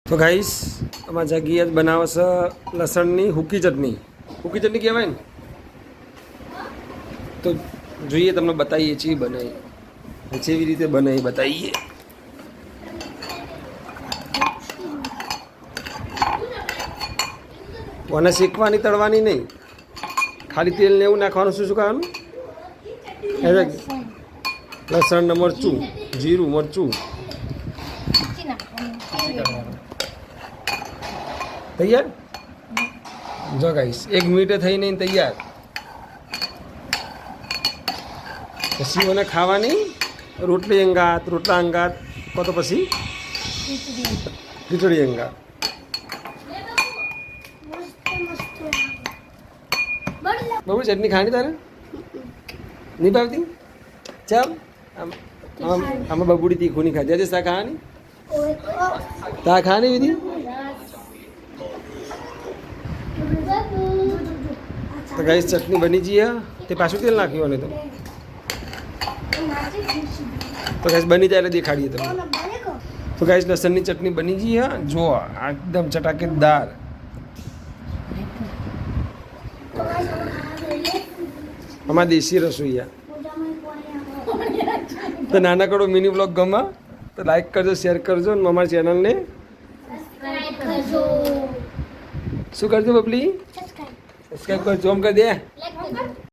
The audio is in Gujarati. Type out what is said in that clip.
તો ગાઈસ અમારા જગ્યાએ જ બનાવે છે લસણની હુકી ચટણી કહેવાય ને. તો જોઈએ તમને બતાવીએ છીએ બનાવી જેવી રીતે બનાવી બતાવીએ. અને શેકવાની તળવાની નહીં, ખાલી તેલ ને એવું નાખવાનું. શું કરવાનું? લસણ ને મરચું, જીરું, મરચું તૈયાર. જો ગાઈસ 1 મિનિટે થઈ નહીં તૈયાર. પછી મને ખાવાની રોટલા અંગાત કો તો પછી ખીચડી અંગાત. બબુ ચટણી ખાવાની તારે નહીં ભાવતી? ચાલ આમાં બબુડી તીખું નહીં ખાતી. આજે શા ખાવાની? તા ખાવાની વિધિ. તો ગાઈસ ચટણી બની જઈએ. તે પાછું તેલ નાખ્યું ને તો ગાઈસ બની જાય એટલે દેખાડીએ તમને. તો ગાઈસ લસણની ચટણી બની જઈએ. જો એકદમ ચટાકેદાર. અમારા દેશી રસોઈયા. તો નાનકડો મિની બ્લોગ ગમે તો લાઈક કરજો, શેર કરજો અને અમારી ચેનલને શું કરજો બબલી? સબસ્ક્રાઈબ કરજો. આમ કરી દે.